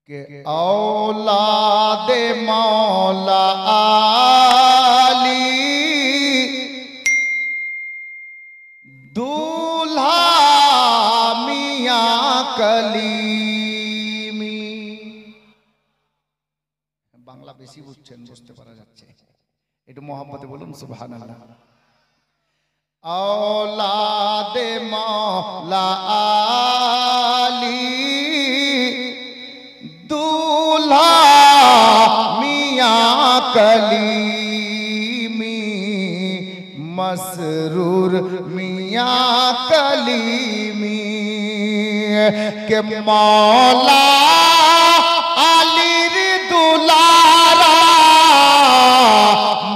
के औलादे मौला आली दूल्हा मियां कलीमी। বাংলা বেশি বুঝছেন, বুঝতে পারা যাচ্ছে, একটু মোহাম্মতে বলুন সুবহানাল্লাহ। औलादे मौला आली दूल्हा मियां कलीमी मसरूर मियां कलीमी के मौला अलीर दुलारा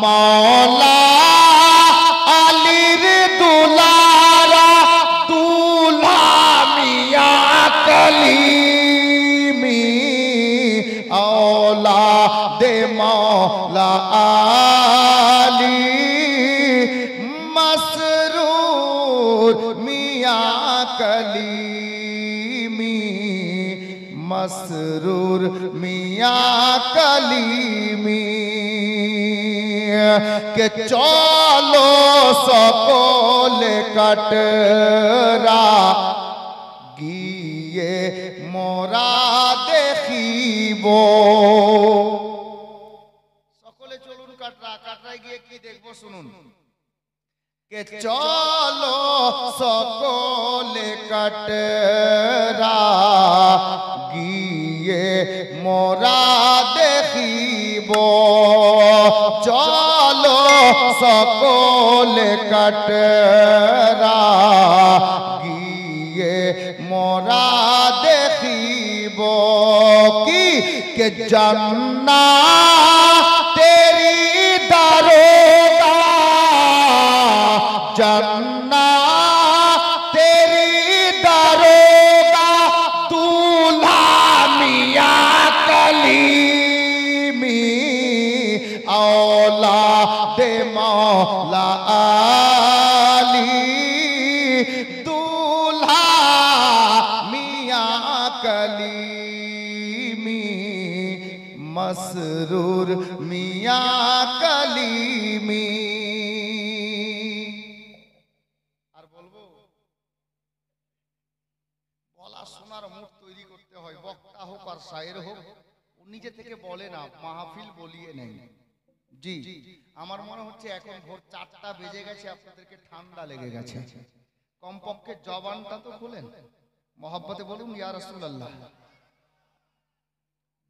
मौला औलादे मौला आली मसरूर मियां कलीमी मसरूर मियां कलीमी के चलो सकले कटरा গিয়ে মোরা দেখিব। সকলে চলুন কাটরা, কাটরায় গিয়ে কি দেখবো শুনুন। কে চলো সকলে কাটরা গিয়ে মোরা দেখিব। চলো সকলে কাটরা মোরা দেখিব কি কে জান্নাতেরি দারোগা জান্নাতেরি দারোগা দুলহা মিয়াঁ কলিমি औलादे मौला आली कलीमी मसरूर मियां कलीमी। আর বলবো বলা শোনার মুড তৈরি করতে হয়, বক্তা হোক আর শায়ের হোক, নিজে থেকে বলে না, মাহফিল বলিয়ে নেই। জি আমার মনে হচ্ছে এখন ভোর 4টা বেজে গেছে, আপনাদেরকে ঠান্ডা লেগে গেছে, কমপক্ষে জবানটা তো খুলেন, মোহাব্বতে বলুন ইয়া রাসূলুল্লাহ।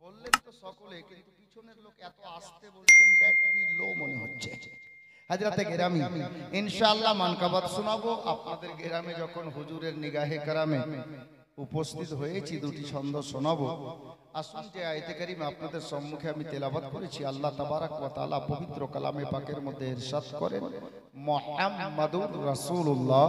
বললেন তো সকলে, কিন্তু পিছনের লোক এত আস্তে বলছেন ব্যাটারি লো মনে হচ্ছে। হযরতে গেরামি ইনশাআল্লাহ মানকাবাত শোনাবো আপনাদের গেরামে। যখন হুজুরের নিগাহে কারামে উপস্থিত হয়েছি, দুটি ছন্দ শোনাবো। আসুন যে আয়াতে কারিমা আপনাদের সম্মুখে আমি তেলাওয়াত করেছি, আল্লাহ তাবারাক ওয়া তাআলা পবিত্র কালামে পাকের মধ্যে ইরশাদ করেন মুহাম্মাদুর রাসূলুল্লাহ।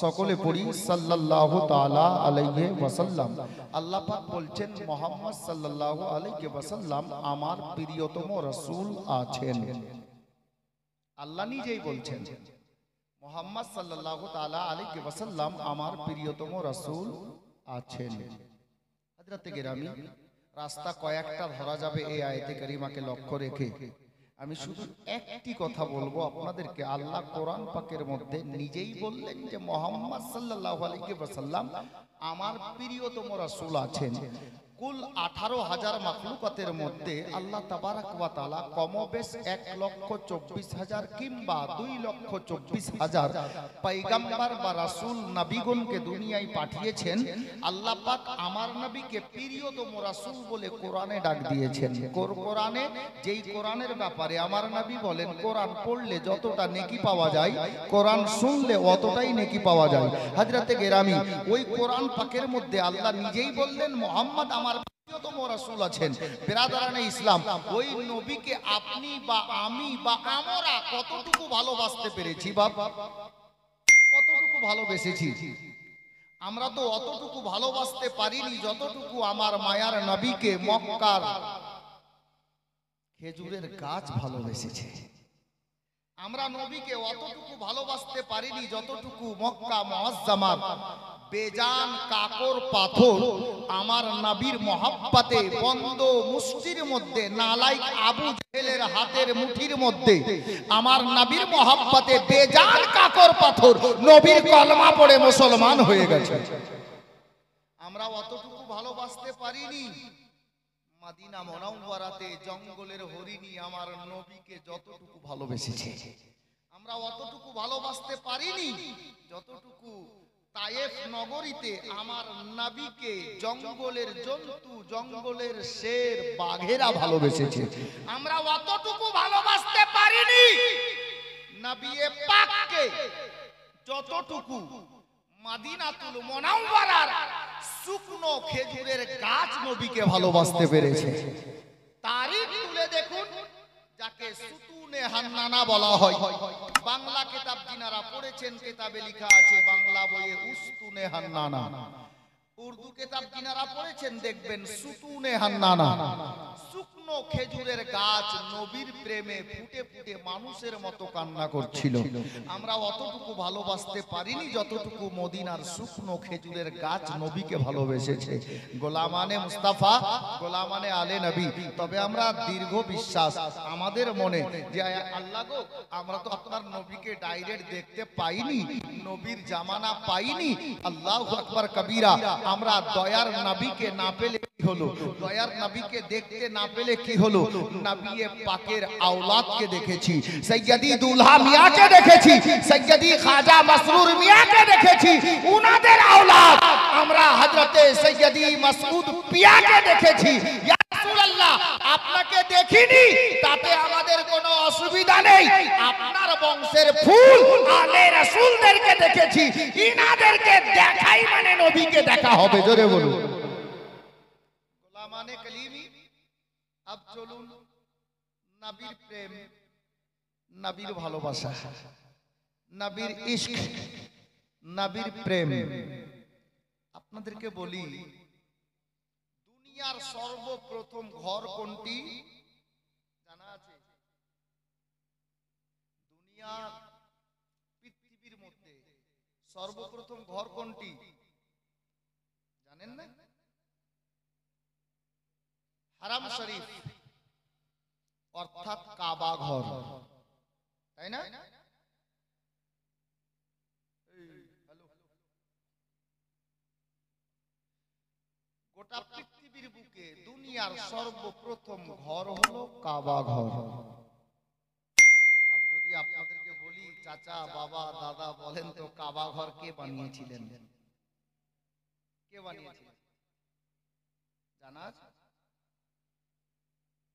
সকলে পড়ি সাল্লাল্লাহু তাআলা আলাইহি ওয়াসাল্লাম। আল্লাহ পাক বলছেন মুহাম্মদ সাল্লাল্লাহু আলাইহি ওয়াসাল্লাম আমার প্রিয়তম রাসূল আছেন। আল্লাহ নিজেই বলছেন মুহাম্মদ সাল্লাল্লাহু তাআলা আলাইহি ওয়াসাল্লাম আমার প্রিয়তম রাসূল আছেন। হযরতে গেরামি রাস্তা কয়েকটা ধরা যাবে এই আয়াতে কারিমাকে লক্ষ্য রেখে। আমি শুধু একটি কথা বলবো আপনাদেরকে। আল্লাহ কোরআন পাকের মধ্যে নিজেই বললেন যে মুহাম্মদ সাল্লাল্লাহু আলাইহি ওয়াসাল্লাম আমার প্রিয়তম রাসূল আছেন। কুল 18,000 মাখলুকাতের মধ্যে আল্লাহ তাবারাক ওয়া তাআলা কমবেশ 1,24,000 কিংবা 2,24,000 পয়গম্বর বা রাসূল নবীগণকে দুনিয়ায় পাঠিয়েছেন। আল্লাহ পাক আমার নবীকে প্রিয়তম রাসূল বলে কোরআনে ডাক দিয়েছেন। কোরআনে যেই কোরআনের ব্যাপারে আমার নবী বলেন কোরআন পড়লে যতটা নেকি পাওয়া যায়, কোরআন শুনলে অতটাই নেকি পাওয়া যায়। হযরতে গেরামি ওই কোরআন পাকের মধ্যে আল্লাহ নিজেই বললেন মুহাম্মদ আমার প্রিয়তম রাসূল আছেন। বিরাদরানে ইসলাম, ওই নবীকে আপনি বা আমি বা আমরা কতটুকু ভালোবাসতে পেরেছি বাবা, কতটুকু ভালোবেসেছি? আমরা তো অতটুকু ভালোবাসতে পারিনি যতটুকু আমার মায়ার নবীকে মক্কার খেজুরের গাছ ভালোবেসেছে। আমরা নবীকে অতটুকু ভালোবাসতে পারিনি যতটুকু মক্কা মুআজ্জামার বেজান কাকর পাথর আমার নবীর মহব্বতে বন্ধ মুষ্টির মধ্যে নালাইক আবু জেহেলের হাতের মুঠির মধ্যে আমার নবীর মহব্বতে বেজান কাকর পাথর নবীর কলমা পড়ে মুসলমান হয়ে গেছে। আমরা অতটুকু ভালোবাসতে পারিনি মদিনা মুনাওয়ারাতে জঙ্গলের হরিণী আমার নবীকে যতটুকু ভালোবেসেছে। আমরা অতটুকু ভালোবাসতে পারিনি যতটুকু তায়েফ নগরীতে আমার নবীকে জঙ্গলের জন্তু জঙ্গলের শের বাঘেরা ভালোবেসেছে। আমরা অতটুকু ভালোবাসতে পারিনি নবী পাককে যতটুকু মদিনাতুল মুনাওয়ারার শুকনো খেজুরের গাছ নবীকে ভালোবাসতে পেরেছে। তারিখ তুলে দেখুন, যাকে সুতুনে হান্নানা বলা হয়। বাংলা কিতাব যিনারা পড়েছেন কিতাবে লেখা আছে বাংলা বইয়ে উস্তুনে হান্নানা, উর্দু কিতাব যিনারা পড়েছেন দেখবেন সুতুনে হান্নানা। শুকনো খেজুরের গাছ নবীর প্রেমে ফুটে ফুটে মানুষের মতো কান্না করছিল। আমরা অতটুকু ভালোবাসতে পারিনি যতটুকু মদিনার শুকনো খেজুরের গাছ নবীকে ভালোবেসেছে। গোলামানে মুস্তাফা, গোলামানে আলে নবী। তবে আমরা দীর্ঘ বিশ্বাস আমাদের মনে যে আল্লাহ গো, আমরা তো আপনার নবীকে ডাইরেক্ট দেখতে পাইনি, নবীর জামানা পাইনি। আল্লাহু আকবার কবীরা। আমরা দয়ার নবীকে না পেলে কি হলো, দয়ার নবীকে দেখতে না পেলে কি হলো, নবী পাকের আওলাদকে দেখেছি, সৈয়দি দুলহা মিয়াঁকে দেখেছি, সৈয়দি খাজা মাসরুর মিয়াঁকে দেখেছি, উনাদের আওলাদ আমরা হযরতে সৈয়দি মাসউদ পিয়াকে দেখেছি। ইয়া রাসূলুল্লাহ, আপনাকে দেখিনি তাতে আমাদের কোনো অসুবিধা নেই। আপনার বংশের ফুল আলে রাসূলদেরকে দেখেছি, ইনাদেরকে দেখাই মানে নবীকে দেখা হবে। জোরে বলুন গোলামানে কলিমি। अब চলুন নবীর প্রেম, নবীর ভালোবাসা, নবীর ইশক, নবীর প্রেম। আপনাদেরকে বলি, দুনিয়ার সর্বপ্রথম ঘর কোনটি জানা আছে? দুনিয়ার পৃথিবীর মধ্যে সর্বপ্রথম ঘর কোনটি জানেন না? হারাম শরীফ অর্থাৎ কাবা ঘর, তাই না? গোটা পৃথিবীর বুকে দুনিয়ার সর্বপ্রথম ঘর হলো কাবা ঘর। আর যদি আপনাদেরকে বলি চাচা বাবা দাদা বলেন তো কাবা ঘর কে বানিয়েছিলেন? কে বানিয়েছিলেন জানা আছে?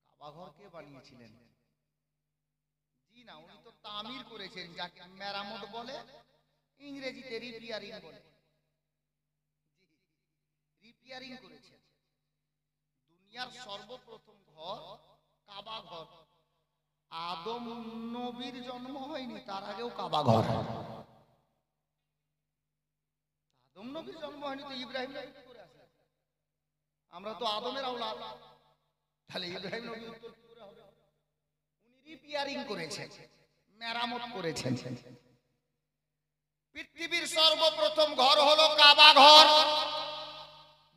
কাবা ঘর কে বানিয়েছিলেন? জি না, উনি তো তামির করেছেন, যাকে মেরামত বলে, ইংরেজিতে রিপেয়ারিং বলে। রিপেয়ারিং করেছেন। দুনিয়ার সর্বপ্রথম ঘর কাবা ঘর। আদম নবীর জন্ম হয়নি, তার আগেও কাবা ঘর। আদম নবীর জন্ম হয়নি তো ইব্রাহিম নবী করে আছে। আমরা তো আদমের আওলাদ, তাহলে ইব্রাহিম নবী উত্তর কি করে হবে? উনি রিপেয়ারিং করেছেন, মেরামত করেছেন। পৃথিবীর সর্বপ্রথম ঘর হলো কাবা ঘর।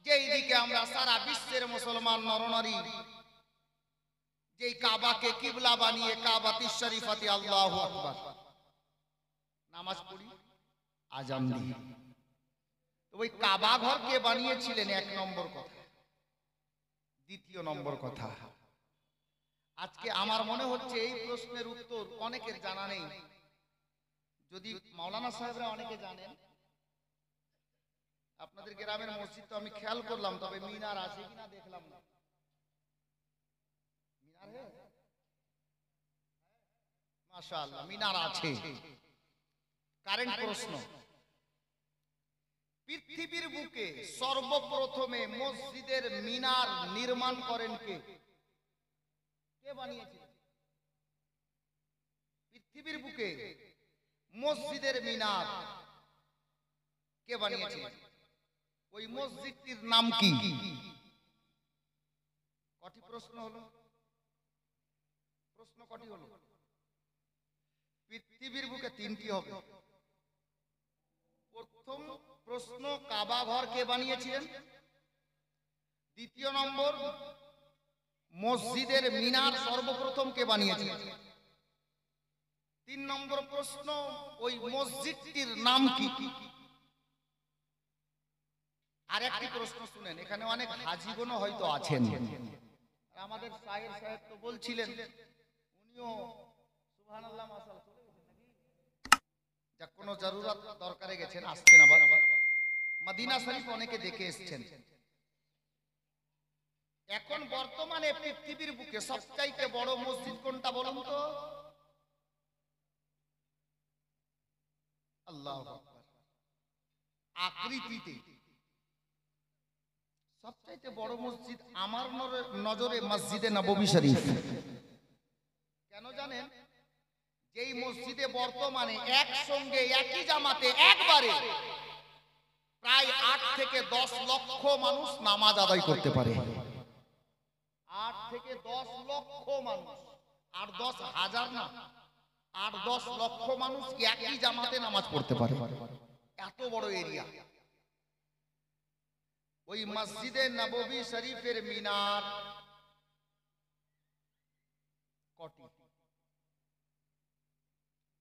যেই দিকে আমরা সারা বিশ্বের মুসলমান নরনারী যেই কাবাকে কিবলা বানিয়ে কাবাতুশ শরীফাতে আল্লাহু আকবার নামাজ পড়ি, আযান দিই। তো ওই কাবা ঘর কে বানিয়েছিলেন? এক নম্বর কথা। দ্বিতীয় নম্বর কথা, আজকে আমার মনে হচ্ছে এই প্রশ্নের উত্তর অনেকের জানা নেই। যদি মাওলানা সাহেবরা অনেকে জানেন, আপনাদের গ্রামের মসজিদ তো আমি খেয়াল করলাম, তবে মিনার আছে কিনা দেখলাম না। মিনার হে মাশাআল্লাহ, মিনার আছে। কারেন্ট প্রশ্ন, পৃথিবীর বুকে সর্বপ্রথমে মসজিদের মিনার নির্মাণ করেন কে? কে বানিয়েছিলেন? পৃথিবীর বুকে মসজিদের মিনার কে বানিয়েছিলেন? ওই মসজিদটির নাম কি? কটি প্রশ্ন হলো? প্রশ্ন কটি হলো? পৃথিবীর বুকে তিনটি হবে। প্রথম প্রশ্ন, কাবা ঘর কে বানিয়েছিলেন? দ্বিতীয় নম্বর, মসজিদের মিনার সর্বপ্রথম কে বানিয়েছিলেন? 3 নম্বর প্রশ্ন, ওই মসজিদটির নাম কি? আর একটি প্রশ্ন শুনেন, এখানে অনেক হাজীগণ হয়তো আছেন, আমাদের সাহেব তো বলছিলেন, উনিও সুবহানাল্লাহ মাশাআল্লাহ চলে গেছেন নাকি, যা কোনো জরুরত দরকারে গেছেন, আসছেন আবার। মদিনা শরীফ অনেকে দেখে এসেছেন। এখন বর্তমানে পৃথিবীর বুকে সবচাইতে বড় মসজিদ কোনটা বলুন তো? আল্লাহু আকবার। আকৃতিতে সবচাইতে বড় মসজিদ আমার নজরে মসজিদে নববী শরীফ। কেন জানেন? যেই মসজিদে বর্তমানে একসঙ্গে একই জামাতে একবারে প্রায় 8 থেকে 10 লক্ষ মানুষ নামাজ আদায় করতে পারে। 8 থেকে 10 লক্ষ মানুষ, আর 10,000 না, 8-10 লক্ষ মানুষ একই জামাতে নামাজ পড়তে পারে। এত বড় এরিয়া। ওই মসজিদে নববী শরীফের মিনার কটি?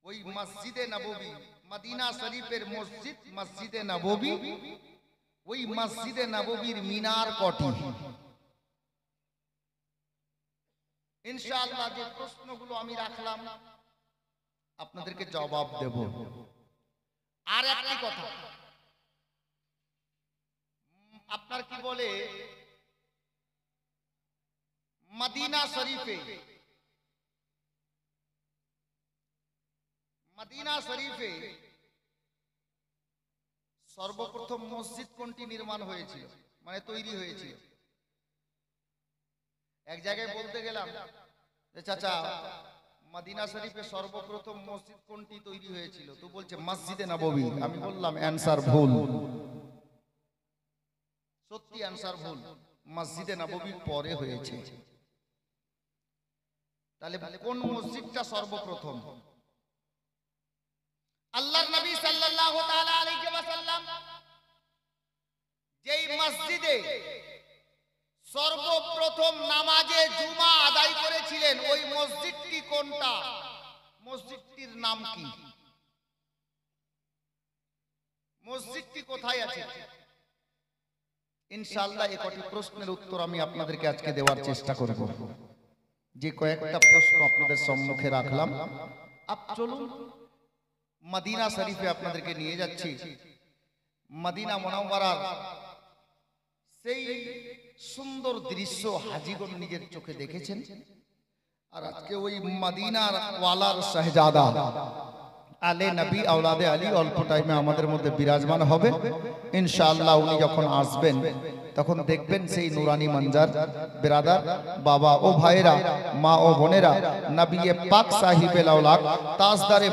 ওই মসজিদে নববী, মদিনা শরীফের মসজিদ মসজিদে নববী, ওই মসজিদে নববীর মিনার কটি? ইনশাআল্লাহ যে প্রশ্নগুলো আমি রাখলাম আপনাদেরকে জবাব দেব। আর একটি কথা, আপনার কি বলে মদিনা শরীফে, মদিনা শরীফে সর্বপ্রথম মসজিদ কোনটি নির্মাণ হয়েছিল, মানে তৈরি হয়েছিল? এক জায়গায় বলতে গেলাম যে চাচা মদিনা শরীফে সর্বপ্রথম মসজিদ কোনটি তৈরি হয়েছিল, তো বলছে মসজিদে নববী। আমি বললাম অ্যানসার ভুল। সত্যি অ্যানসার ভুল, মসজিদে নববীর পরে হয়েছে। তাহলে কোন মসজিদটা সর্বপ্রথম? আল্লাহর নবী সাল্লাল্লাহু তাআলা আলাইহি ওয়াসাল্লাম যেই মসজিদে সর্বপ্রথম নামাজে জুমা আদায় করেছিলেন, ওই মসজিদটি কোনটা? মসজিদটির নাম কি? মসজিদটি কোথায় আছে? ইনশাআল্লাহ এই কটি প্রশ্নের উত্তর আমি আপনাদেরকে আজকে দেওয়ার চেষ্টা করব। যে কয়েকটা প্রশ্ন আপনাদের সম্মুখে রাখলাম, চলুন মদিনা শরীফে আপনাদেরকে নিয়ে যাচ্ছি। মদিনা মুনাওয়ারার সেই সুন্দর দৃশ্য হাজীগণ নিজের চোখে দেখেছেন। আর আজকে ওই মদিনার ওয়ালার শাহজাদা আলে নবী আওলাদে আলী অল্প টাইমে আমাদের মধ্যে বিরাজমান হবে ইনশাআল্লাহ। উনি যখন আসবেন তখন দেখবেন সেই নুরানি মঞ্জার। বিরাদার, বাবা ও ভাইরা, মা ও বোনেরা, নবী পাক সাহিবে লাউলাক তাজদারে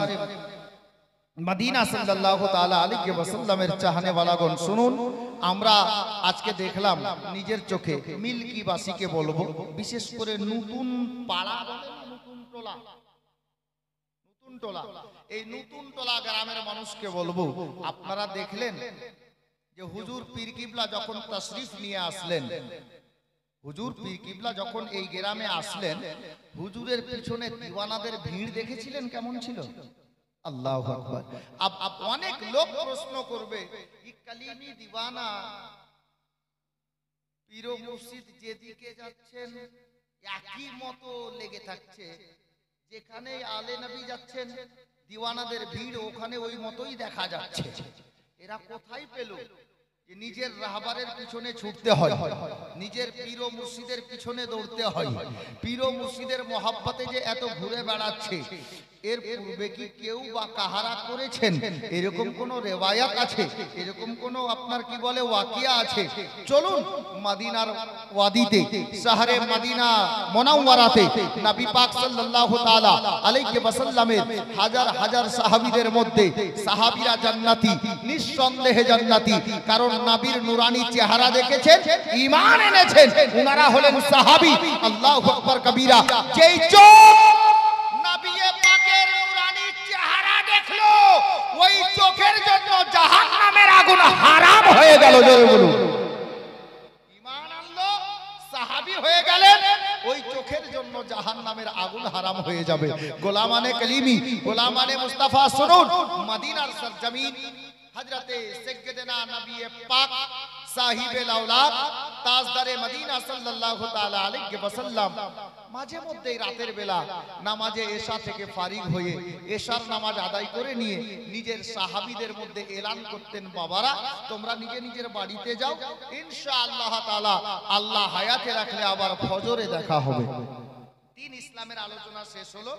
মদিনা সাল্লাল্লাহু তাআলা আলাইহি ওয়াসাল্লামের চাহনে ওয়ালাগণ, শুনুন, আমরা আজকে দেখলাম নিজের চোখে। মিল্কিবাসীকে বলবো, বিশেষ করে নতুন পাড়া, নতুন টোলা, নতুন টোলা, এই নতুন টোলা গ্রামের মানুষকে বলবো, আপনারা দেখলেন যে হুজুর পীর কিবলা যখন তাশরিফ নিয়ে আসলেন, হুজুর পীর কিবলা যখন এই গ্রামে আসলেন, হুজুরের পিছনে দিওয়ানাদের ভিড় দেখেছিলেন কেমন ছিল? আল্লাহু আকবার। অনেক লোক প্রশ্ন করবে, কালিমি দিওয়ানা পীর মুর্শিদ যেদিকে যাচ্ছেন একই মতো লেগে থাকছে, যেখানে আলে নবী যাচ্ছেন দিওয়ানাদের ভিড় ওখানে ওই মতোই দেখা যাচ্ছে। এরা কোথায় পেল যে নিজের রাহবারের পিছনে ছুটতে হয়, নিজের পীর ও মুর্শিদের পিছনে দৌড়তে হয়, পীর ও মুর্শিদের মহাব্বতে যে এত ঘুরে বেড়াচ্ছে? এর পূর্বে কি কেউ বা কাহারা করেছেন? এরকম কোন রেওয়ায়াত আছে? এরকম কোন আপনার কি বলে ওয়াকিয়া আছে? চলুন মদিনার ওয়াদিতে, শহরে মদিনা মুনাওয়ারাতে নবী পাক সাল্লাল্লাহু তাআলা আলাইহি ওয়াসাল্লামের হাজার হাজার সাহাবীদের মধ্যে সাহাবীরা জান্নাতি, নিঃসন্দেহে জান্নাতি, কারণ নবীর নুরানি চেহারা দেখেছেন, ঈমান এনেছেন, উনারা হলেন সাহাবী। আল্লাহু আকবার কবীরা। যেই চোখ নবী পাকের নুরানি চোখের জন্য জাহান্নামের আগুন হারাম হয়ে গেল। জোরে বলুন। ঈমান আনলো, সাহাবী হয়ে গেলেন, ওই চোখের জন্য জাহান্নামের আগুন হারাম হয়ে যাবে। গোলামানে কালিমি, গোলামানে মুস্তাফা শুনুন, মদিনার সরজমিন হযরতে সাইয়্যিদনা নবী পাক সাহিবে লাউলাদ তাজদারে মদিনা সাল্লাল্লাহু তাআলা আলাইহি ওয়াসাল্লাম মাঝে মধ্যে রাতের বেলা নামাজে এশা থেকে ফারিগ হয়ে এশার নামাজ আদায় করে নিয়ে নিজের সাহাবীদের মধ্যে এলান করতেন, বাবারা তোমরা নিজে নিজের বাড়িতে যাও, ইনশাআল্লাহ তাআলা আল্লাহ হায়াতে রাখলে আবার ফজরে দেখা হবে। তিন ইসলামের আলোচনা শেষ হলো।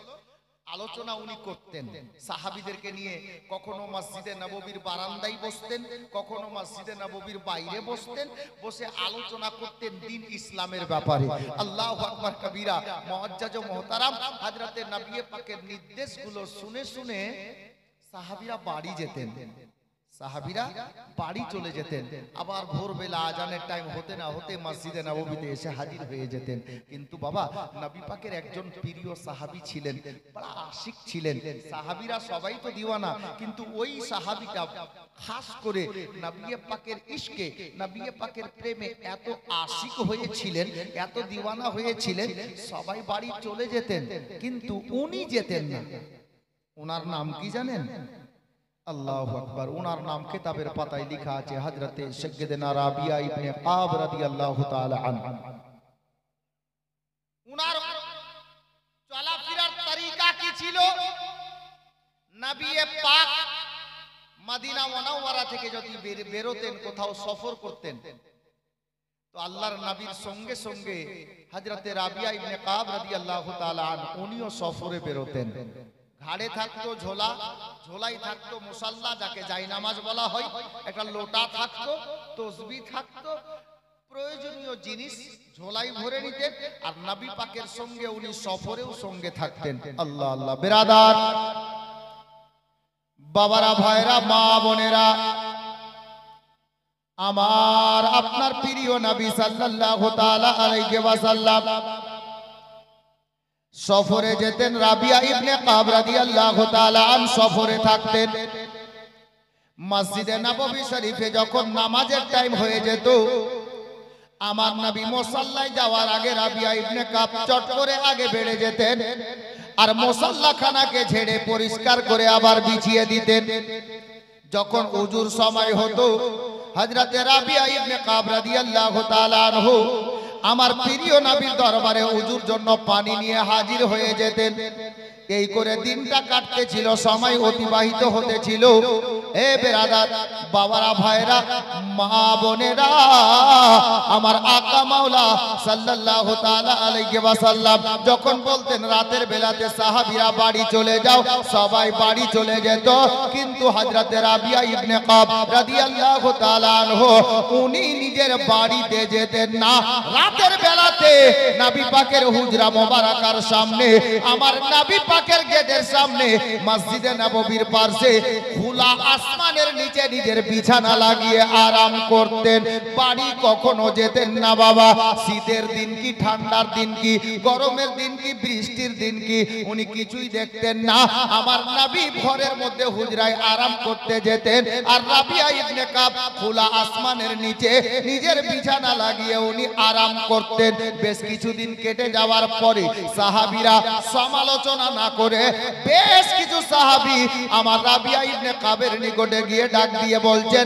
আলোচনা উনি করতেন সাহাবীদেরকে নিয়ে, কখনো মসজিদে নববীর বারান্দায় বসতেন, কখনো মসজিদে নববীর বাইরে বসতেন, বসে আলোচনা করতেন দিন ইসলামের ব্যাপারে। আল্লাহু আকবার কবীরা। মুআজ্জাজ ও মুহতারাম, হযরতে নবী পাকের নির্দেশগুলো শুনে শুনে সাহাবীরা বাড়ি যেতেন, সাহাবীরা বাড়ি চলে যেতেন। আবার ভোরবেলা আজানের টাইম হতে না হতে মসজিদে নববীতে এসে হাজির হয়ে যেতেন। কিন্তু বাবা নবী পাকের একজন প্রিয় সাহাবী ছিলেন, বড় আশিক ছিলেন। সাহাবীরা সবাই তো দিওয়ানা, কিন্তু ওই সাহাবীটা খাস করে নবী পাকের ইশকে, নবী পাকের প্রেমে এত আশিক হয়েছিলেন, এত দিওয়ানা হয়েছিলেন, সবাই বাড়ি চলে যেতেন কিন্তু উনি যেতেন না। ওনার নাম কি জানেন? আল্লাহু আকবার। ওনার নাম কিতাবের পাতায় লেখা আছে হযরতে সাইয়্যিদনা রাবিয়া ইবনে কাব রাদিয়াল্লাহু তাআলা আনহু। ওনার চলাফেরার তরিকা কি ছিল? নবী পাক মদিনা মুনাওয়ারা থেকে যদি বেরোতেন, কোথাও সফর করতেন, তো আল্লাহর নবীর সঙ্গে সঙ্গে হযরতে রাবিয়া ইবনে কাব রাদিয়াল্লাহু তাআলা আনহু উনিও সফরে বেরোতেন। ঘাড়ে থাকতো ঝোলা, ঝোলাই থাকতো মুসাল্লা, যাকে জায়নামাজ বলা হয়, একটা লোটা থাকতো, তসবিহ থাকতো, প্রয়োজনীয় জিনিস ঝোলাই ভরে নিতেন। আর নবী পাকের সঙ্গে উনি সফরেও সঙ্গে থাকতেন। আল্লাহ আল্লাহ। বেরাদার, বাবারা, ভাইরা, মা বোনেরা, আমার আপনার প্রিয় নবী সাল্লাল্লাহু তাআলা আলাইহি ওয়াসাল্লাম সফরে যেতেন। রাবিয়া ইবনে কাব রাদিয়াল্লাহু তাআলা আনহু সফরে থাকতেন। মসজিদে নববী শরীফে যখন নামাজের টাইম হয়ে যেত, আমার নবী মুসাল্লায় যাওয়ার আগে রাবিয়া ইবনে কাব চট করে আগে বেড়ে যেতেন, আর মুসাল্লাখানাকে ঝেড়ে পরিষ্কার করে আবার বিছিয়ে দিতেন। যখন ওযুর সময় হতো, হযরতে রাবিয়া ইবনে কাব রাদিয়াল্লাহু তাআলা আনহু আমার প্রিয় নবীর দরবারে ওযুর জন্য পানি নিয়ে হাজির হয়ে যেতেন। এই করে দিনটা কাটতেছিল, সময় অতিবাহিত হতেছিল। এ বেরাদার, বাবারা, ভাইরা, মা বোনেরা, আমার আকা মাওলা সাল্লাল্লাহু তাআলা আলাইহি ওয়াসাল্লাম যখন বলতেন রাতের বেলাতে সাহাবীরা বাড়ি চলে যাও, সবাই বাড়ি চলে যেত। কিন্তু হযরতে রাবিয়া ইবনে কাব রাদিয়াল্লাহু তাআলা আনহু উনি নিজের বাড়িতে যেতেন না। রাতের বেলাতে নবী পাকের হুজরা মোবারকার সামনে, আমার নবী পাকের গেটের সামনে মসজিদে নববীর পাশে খোলা আসমানের নিচে নিজের বিছানা লাগিয়ে আরাম করতেন। বাড়ি কখনো যেতেন না বাবা। শীতের দিন কি, ঠান্ডার দিন কি, গরমের দিন কি, বৃষ্টির দিন কি, উনি কিছুই দেখতেন না। আমার নবী ঘরের মধ্যে হুজরায় আরাম করতে যেতেন, আর রাবিয়া ইবনে কাব খোলা আসমানের নিচে নিজের বিছানা লাগিয়ে উনি আরাম করতেন। বেশ কিছুদিন কেটে যাওয়ার পরে সাহাবীরা সমালোচনা না করে বেশ কিছু সাহাবী আমার রাবিয়া ইবনে কাবের নিকটে গিয়ে ডাক দিয়ে বলছেন,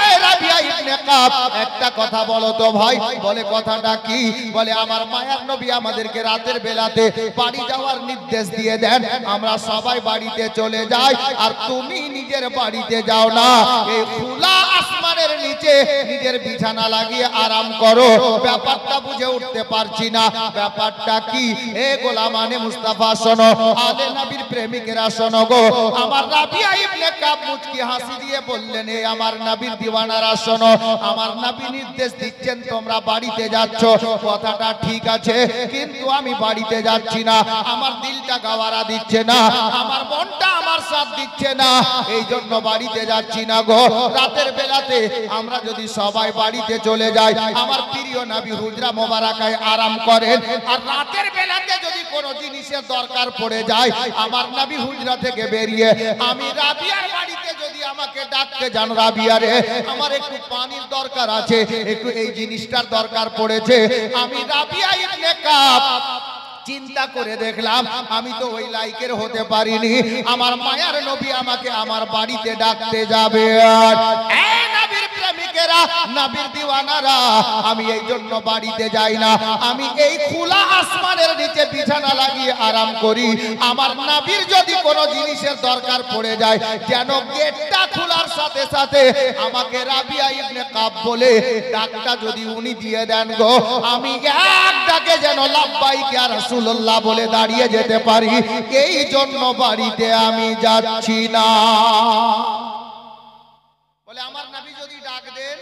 এই রাবিয়া ইবনে কাব, একটা কথা বলো তো ভাই। বলে, কথাটা কি? বলে, আমার মায়ার নবী আমাদেরকে রাতের বেলাতে বাড়ি যাওয়ার নির্দেশ দিয়ে দেন, আমরা সবাই বাড়িতে চলে যাই, আর তুমি নিজের বাড়িতে যাও না, এই খোলা আসমানের নিচে নিজের বিছানা লাগিয়ে আরাম করো। ব্যাপারটা বুঝে উঠতে পারছি না, ব্যাপারটা কি? এ গোলামানে মুস্তাফা শোনো, আলে নবীর প্রেমিকেরা শোনো গো। আমার রাবিয়া ইবনে কাব মুচকি হাসি দিয়ে বললেন, এ আমার নবীর দিওয়ানারা শোনো, আমার নবী নির্দেশ দিচ্ছেন তোমরা বাড়িতে যাচ্ছ, কথাটা ঠিক আছে, কিন্তু আমি বাড়িতে যাচ্ছি না। আমার দিলটা গাওয়ারা দিচ্ছে না, আমার মনটা আমার সাথ দিচ্ছে না, এই জন্য বাড়িতে যাচ্ছি না গো। রাতের বেলাতে আমরা যদি সবাই বাড়িতে চলে যাই, আমার প্রিয় নবী হুজরা মোবারকায় আরাম করেন, আর রাতের বেলাতে যদি কোনো জিনিসের দরকার পড়ে যায়, আমার নবী হুজরা থেকে বেরিয়ে আমি রাবিয়ার বাড়িতে যদি আমাকে ডাকতে যান, রাবিয়া রে আমার একটু পানির দরকার আছে, একটু এই জিনিসটার দরকার পড়েছে। আমি রাবিয়া ইবনে কাব চিন্তা করে দেখলাম আমি তো ওই লাইকের হতে পারিনি, আমার মায়ার নবী আমাকে আমার বাড়িতে ডাকতে যাবে। আর এই নবীর প্রেমিকেরা, নবীর দিওয়ানারা, আমি এই জন্য বাড়িতে যাই না, আমি এই খোলা আসমানের নিচে বিছানা লাগিয়ে আরাম করি। আমার নবীর যদি কোনো জিনিসের দরকার পড়ে যায়, যেন গেটটা খোলার সাথে সাথে আমাকে রাবিয়া ইবনে কাব বলে ডাকটা যদি উনি দিয়ে দেন গো, আমি এক ডাকে যেন লাব্বাইক ইয়া রাসূলুল্লাহ বলে দাঁড়িয়ে যেতে পারি। এই জন্য বাড়িতে আমি যাচ্ছি না। বলে আমার নবী যদি ডাক দেন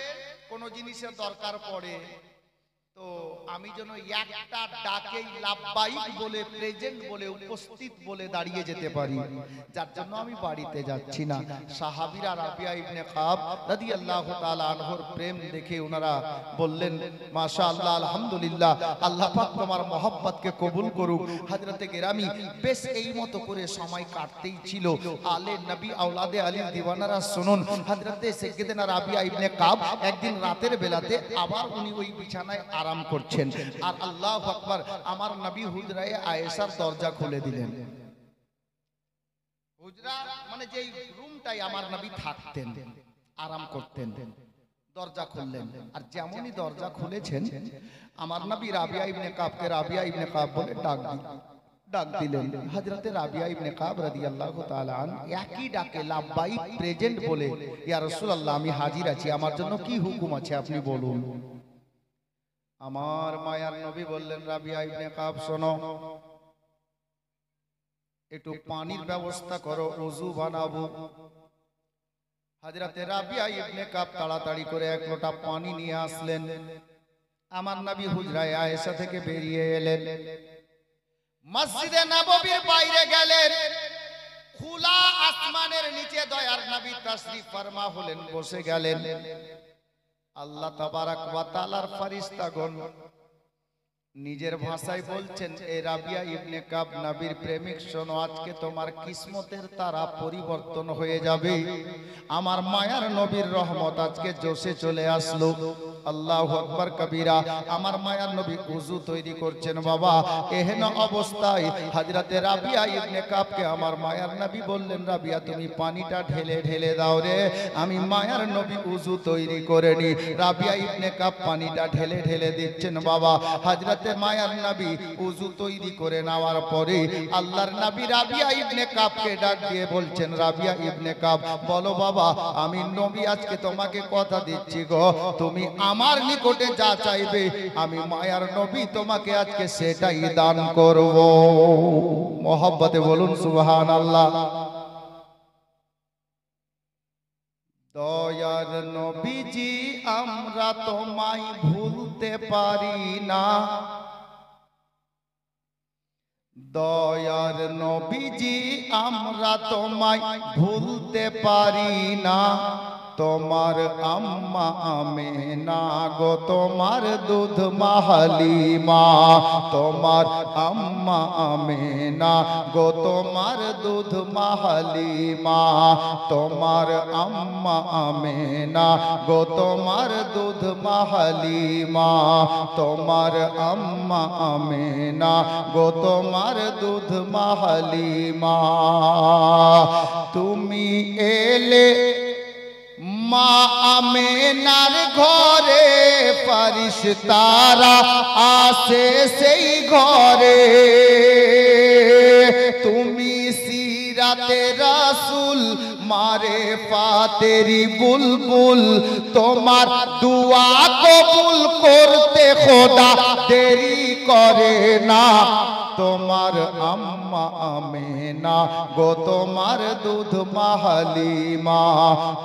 কোনো জিনিসের দরকার পড়ে, তো আমি যেন একটা ডাকেই লাব্বাইক বলে, প্রেজেন্ট বলে, উপস্থিত বলে দাঁড়িয়ে যেতে পারি, যার জন্য আমি বাড়িতে যাচ্ছি না। সাহাবীরা রাবিয়া ইবনে কাব রাদিয়াল্লাহু তাআলা আনহুর প্রেম দেখে ওনারা বললেন, মাশাআল্লাহ, আলহামদুলিল্লাহ, আল্লাহ পাক তোমার মহব্বতকে কবুল করুক। হযরতে গেরামি বেশ এই মতো করে সময় কাটতেই ছিল। আলে নবী আওলাদে আলীর দিওয়ানারা শুনুন, হযরতে সাইয়্যিদানা রাবিয়া ইবনে কাব একদিন রাতের বেলাতে আবার উনি ওই বিছানায় আরাম করছেন, আর আল্লাহু আকবার, আমার নবী হুজরায়ে আয়েশার দরজা খুলে দিলেন। হুজরা মানে যেই রুমটাই আমার নবী থাকতেন, আরাম করতেন, দরজা খুললেন। আর যেমনই দরজা খুলেছেন, আমার নবী রাবিয়া ইবনে কাবকে রাবিয়া ইবনে কাব বলে ডাক দিলেন। হযরতে রাবিয়া ইবনে কাব রাদিয়াল্লাহু তাআলা আন একই ডাকে লাব্বাইক প্রেজেন্ট বলে, ইয়া রাসূলুল্লাহ আমি হাজির আছি, আমার জন্য কি হুকুম আছে আপনি বলুন। আমার মায়ার নবী বললেন, রাবিয়া ইবনে কাব শোনো, একটু পানির ব্যবস্থা করো, ওযু বানাবো। হযরতে রাবিয়া ইবনে কাব তাড়াতাড়ি করে এক লোটা পানি নিয়ে আসলেন। আমার নবী হুজরায়ে আয়েশা থেকে বেরিয়ে এলেন, মসজিদে নববীর বাইরে গেলেন। খোলা আসমানের নিচে দয়ার নবী তাশরীফ ফরমা হলেন, বসে গেলেন। আল্লাহ তাবারাক ওয়া তাআলার ফেরেশতাগণ নিজের ভাষায় বলছেন, এ রাবিয়া ইবনে কাব নবীর প্রেমিক, শোনো, আজকে তোমার কিসমতের তারা পরিবর্তন হয়ে যাবে। আমার মায়ার নবীর রহমত আজকে জোশে চলে আসলো। আল্লাহু আকবার কবীরা। আমার মায়ার নবী ওযু তৈরি করছেন। বাবা, এহেন অবস্থায় হযরতে রাবিয়া ইবনে কাবকে আমার মায়ার নবী বললেন, রাবিয়া তুমি পানিটা ঢেলে ঢেলে দাও রে, আমি মায়ার নবী ওযু তৈরি করে নি। রাবিয়া ইবনে কাব পানিটা ঢেলে ঢেলে দিচ্ছেন। বাবা, হযরতে মায়ার নবী ওযু তৈরি করে নেওয়ার পরে আল্লাহর নবী রাবিয়া ইবনে কাবকে ডাক দিয়ে বলছেন, রাবিয়া ইবনে কাব বলো বাবা, আমি নবী আজকে তোমাকে কথা দিচ্ছি গো, তুমি আমার নিকটে যা চাইবে আমি মায়ার নবী তোমাকে আজকে সেটাই দান করব। মহব্বতে বলুন সুবহানাল্লাহ। দয়ার নবীজি আমরা তোমায় ভুলতে পারি না, দয়ার নবীজি আমরা তোমায় ভুলতে পারি না। তোমার আম্মা আমেনা গো, তোমার দুধ মা হালিমা, তোমার আম্মা আমেনা গো, তোমার দুধ মা হালিমা, তোমার আম্মা আমেনা গো, তোমার দুধ মা হালিমা, তোমার আম্মা আমেনা গো, তোমার দুধ মা হালিমা। তুমি এলে মা আমেনার ঘরে, ফেরেশতারা আসে সেই ঘরে। তুমি সিরাতে রাসূল মারেফাতেরি বুলবুল, তোমার দুয়া কবুল করতে খোদা দেরি করে না। তোমার আম্মা আমেনা গো, তোমার দুধ মা হালিমা,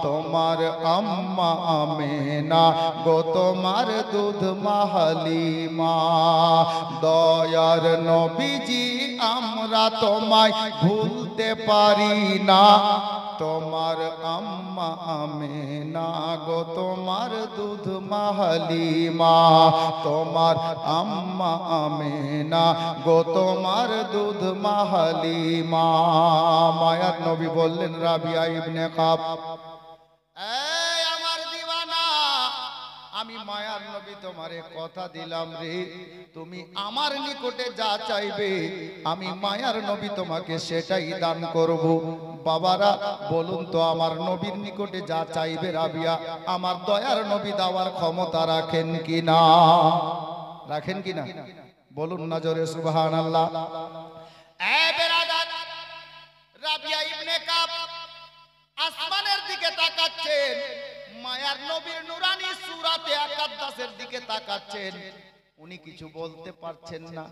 তোমার আম্মা আমেনা গো, তোমার দুধ মা হালিমা। দয়ার নবীজি আমরা তোমায় ভুলতে পারি না, তোমার আম্মা আমেনা গো, তোমার দুধ মা হালিমা, তোমার আম্মা আমেনা গো, তোমার দুধ মা হালিমা। মায়ার নবী বললেন, রাবিয়া ইবনে কাব আমি মায়ার নবী তোমারে কথা দিলাম রে, তুমি আমার নিকটে যা চাইবে আমি মায়ার নবী তোমাকে সেটাই দান করব। বাবারা বলুন তো, আমার নবীর নিকটে যা চাইবে রাবিয়া আমার দয়ার নবী দেওয়ার ক্ষমতা রাখেন কিনা? রাখেন কিনা? বলুন না জোরে সুবহানাল্লাহ। এ বেরাদার, রাবিয়া ইবনে কাব আসমানের দিকে তাকাচ্ছেন, মায়ার নবীর নুরানি সূরাতে আকাদ্দাসের দিকে তাকাচ্ছেন। উনি কিছু বলতে পারছেন না।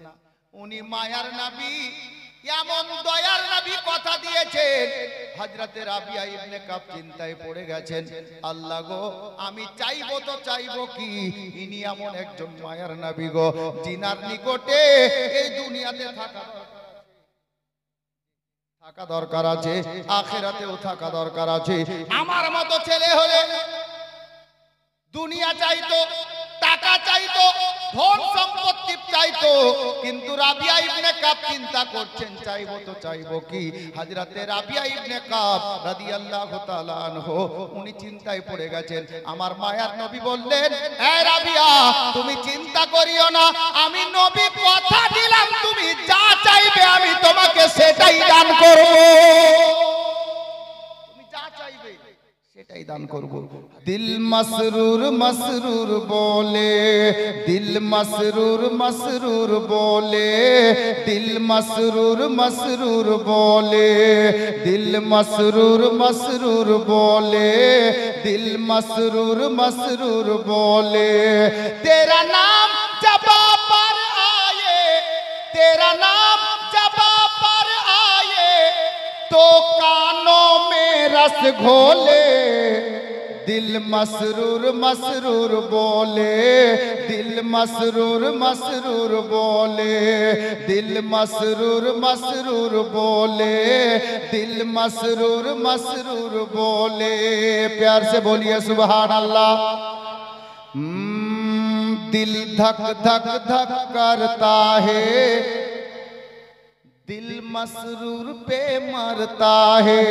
উনি মায়ার নবী, এমন দয়ার নবী কথা দিয়েছেন। হযরতে রাবিয়া ইবনে কাব চিন্তায় পড়ে গেছেন, আল্লাহ গো আমি চাইবো তো চাইবো কি, ইনি এমন একজন মায়ার নবী গো জিনার নিকটে এই দুনিয়াতে থাকা দরকার আছে, আখিরাতেও থাকা দরকার আছে। আমার মতো ছেলে হলে দুনিয়া চাইতো, টাকা চাইতো, ধন সম্পত্তি চাইতো, কিন্তু রাবিয়া ইবনে কাব চিন্তা করছেন চাইবো তো চাইবো কি। হযরতে রাবিয়া ইবনে কাব রাদিয়াল্লাহু তাআলা আনহু উনি চিন্তায় পড়ে গেছেন। আমার মায়ার নবী বললেন, এ রাবিয়া তুমি চিন্তা করিও না, আমি নবী কথা দিলাম তুমি যা চাইবে আমি তোমাকে সেটাই দান করব। তুমি যা চাইবে সেটাই দান করব। দিল মসরুর মসরুর বলে, দিল মসরুর মসরুর বলে, দিল মসরুর মসরুর বলে, দিল মসরুর মসরুর বলে, দিল মসরুর মসরুর বলে। তেরা নাম জবা पर आए, तेरा नाम जबा पर आए तो कानों में रस घोले, दिल मसरूर मसरूर बोले, दिल मसरूर मसरूर बोले, दिल मसरूर मसरूर बोले, दिल मसरूर मसरूर बोले। प्यार से बोलिए सुभान अल्लाह। दिल धक धक धक करता है, दिल मसरूर पे मरता है,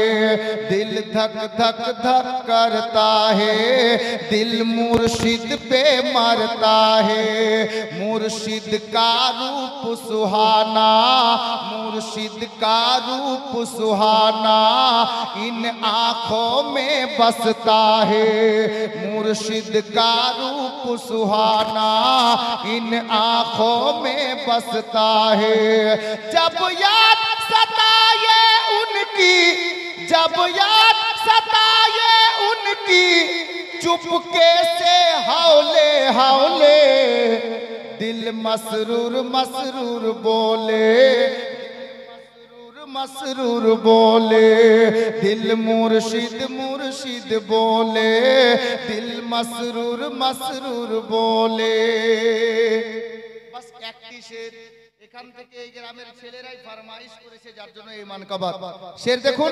दिल धक धक धक करता है, दिल मुर्शिद पे मरता है। मुर्शिद का रूप सुहाना, मुर्शिद का रूप सुहाना इन आँखों में बसता है, मुर्शिद का रूप सुहाना इन आँखों में बसता है। जब याद सताए उनकी, जब याद सताए उनकी चुपके से हौले हौले, दिल मसरूर मसरूर बोले, मसरूर बोले, दिल मुर्शिद मुर्शिद बोले, दिल मसरूर मसरूर बोले। बस একটি শের এখান থেকে এই গ্রামের ছেলেরাই ফরমাইশ করেছে, যার জন্য এই মানকাবাত শের দেখুন।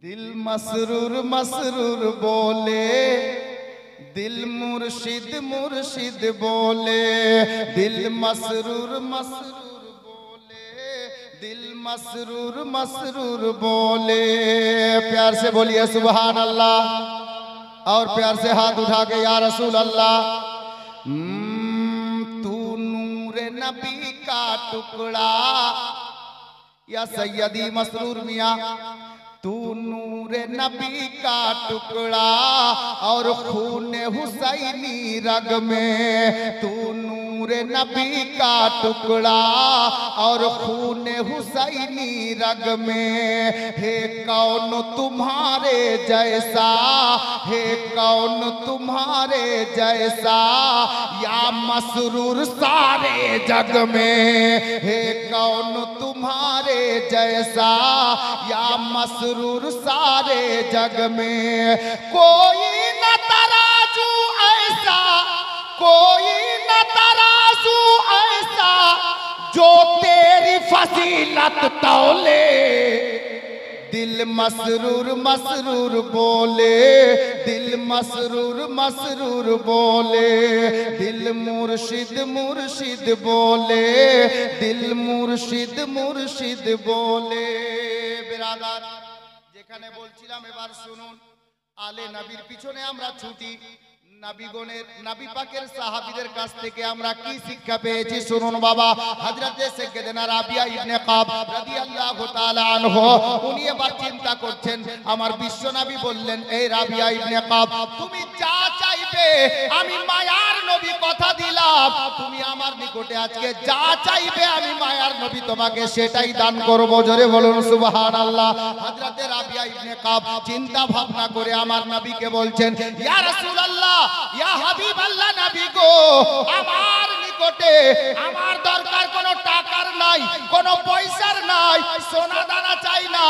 दिल मसरूर मसरूर बोले, दिल मुर्शिद मुर्शिद बोले, दिल मसरूर मसरूर बोले, दिल मसरूर मसरूर बोले। प्यार से बोलिए सुभान अल्लाह, और प्यार से हाथ उठा के या रसूल अल्लाह। तू नूरे नबी का टुकड़ा या सैयदी मसरूर मियाँ, तू नूरे नबी का टुकड़ा और खून हुसैनी रग में, तू नूरे नबी का टुकड़ा और खून हुसैनी रग में। हे कौन तुम्हारे जैसा, हे कौन तुम्हारे जैसा या मसरूर सारे जग में, हे कौन तुम्हारे जैसा या मसरूर सारे जग में। कोई न तराजू ऐसा, कोई न तराजू ऐसा जो तेरी फजीलत तौले, दिल मसरूर मसरूर बोले, दिल मसरूर मसरूर बोले, दिल मुर्शिद मुर्शिद बोले, दिल मुर्शिद मुर्शिद बोले। बिरादार যেখানে বলছিলাম এবার শুনুন, আলে নবীর পিছনে আমরা ছুটি, নবীগণের নবী পাকের সাহাবীদের কাছ থেকে আমরা কি শিক্ষা পেয়েছি শুনুন বাবা। হযরতে সাইয়েদনা রাবিয়া ইবনে কাব রাদিয়াল্লাহু তাআলা আনহু উনি এবার চিন্তা করছেন, আমার বিশ্ব নবী বললেন, এই রাবিয়া ইবনে কাব তুমি যা চাইবে আমি মায়ার নবী কথা দিলাম, তুমি আমার নিকটে আজকে যা চাইবে আমি মায়ার নবী তোমাকে সেটাই দান করব। জোরে বলুন সুবহানাল্লাহ। হযরতে রাবিয়া ইবনে কাব চিন্তা ভাবনা করে আমার নবীকে বলছেন, ইয়া রাসূলুল্লাহ, ইয়া হাবিবাল্লাহ, নবী গো, আমার নিকটে আমার দরকার কোনো টাকার নাই, কোনো পয়সার নাই, সোনা দানা চাই না,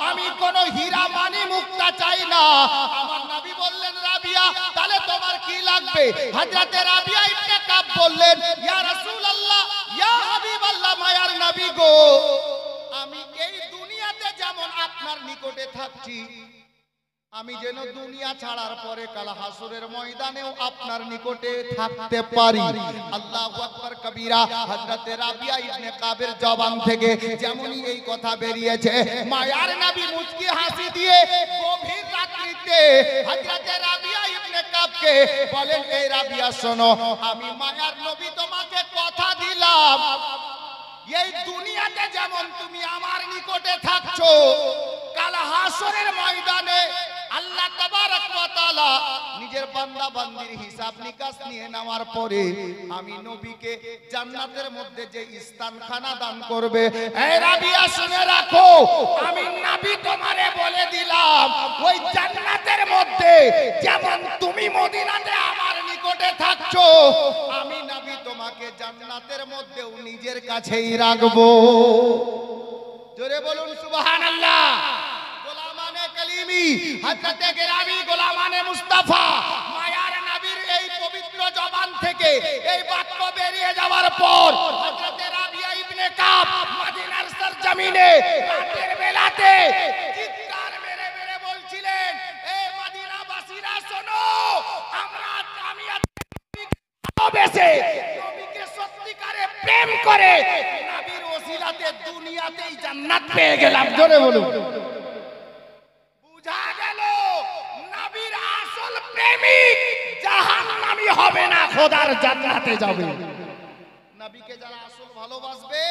আমি কোনো হীরা মানি মুক্তা চাই না। আমার নবী বললেন, রাবিয়া তাহলে তোমার কি লাগবে? হযরতে রাবিয়া ইবনে কাব বললেন, ইয়া রাসূলুল্লাহ, ইয়া হাবিবাল্লাহ, মায়ার নবী গো, আমি এই দুনিয়াতে যেমন আপনার নিকটে থাকছি, আমি যেন দুনিয়া ছাড়ার পরে কাল হাসরের ময়দানেও আপনার নিকটে থাকতে পারি। আল্লাহু আকবার কবীরা। হযরতে রাবিয়া ইবনে কাবের জবান থেকে যেমনই এই কথা বেরিয়েছে, মায়ার নবী মুচকি হাসি দিয়ে গভীর রাত্রিতে হযরতে রাবিয়া ইবনে কাবকে বলেন, এই রাবিয়া শোনো, আমি মায়ার নবী তোমাকে কথা দিলাম, এই দুনিয়াতে যেমন তুমি আমার নিকটে থাকছো, কাল হাসরের ময়দানে আল্লাহ তাবারক ওয়া তাআলা নিজের বান্দা বান্দির হিসাব নিকাশ নিয়ে নেওয়ার পরে আমি নবীকে জান্নাতের মধ্যে যে স্থানখানা দান করবে। এই রাবিয়া শুনে রাখো, আমি নবী তোমারে বলে দিলাম, ওই জান্নাতের মধ্যে যেমন তুমি মদিনাতে আমার নিকটে থাকছো, আমি নবী তোমাকে জান্নাতের মধ্যেও নিজের কাছেই রাখবো। জোরে বলুন সুবহানাল্লাহ। গোলামানে কালিমি, হযরতে গেরামি গোলামানে মুস্তাফা, মায়ার নবীর এই পবিত্র জবান থেকে এই বাক্য বেরিয়ে যাওয়ার পর হযরতে রাবিয়া ইবনে কাব মদিনার সরজমিনে রাতের বেলাতে চিৎকার মেরে মেরে বলছিলেন, এই মদিনাবাসীরা শোনো, আমি ভালোবেসে নবীকে সত্যিকারে প্রেম করে নবীর ওসিলাতে দুনিয়াতেই জান্নাত পেয়ে গেলাম। জোরে বলুন। বুঝা গেল নবীর আসল প্রেমিক জাহান্নামী হবে না, খোদার জান্নাতে যাবে। নবীকে যারা আসল ভালোবাসবে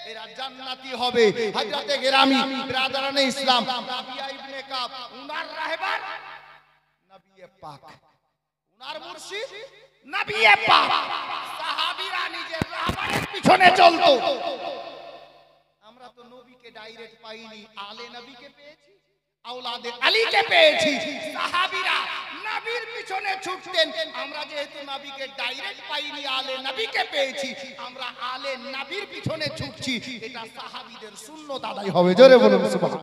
এরা জান্নাতি হবে। হযরতে গেরামি ব্রাদারানে ইসলাম রাবিয়া ইবনে কাব, উনার রাহবার নবী পাক, উনার মুর্শিদ নবী পাক, সাহাবীরা নিজের রাহবারের পিছনে চলতো। আমরা তো নবীকে ডাইরেক্ট পাইনি, আলে নবীকে পেয়েছি, আওলাদে আলীকে পেয়েছি। সাহাবীরা নবীর পিছনে ছুটতেন, আমরা যেহেতু নবীকে ডাইরেক্ট পাইনি, আলে নবীকে পেয়েছি, আমরা আলে নবীর পিছনে ছুটছি। এটা সাহাবীদের সুন্নাত আদায় হবে। জোরে বলুন সুবহান।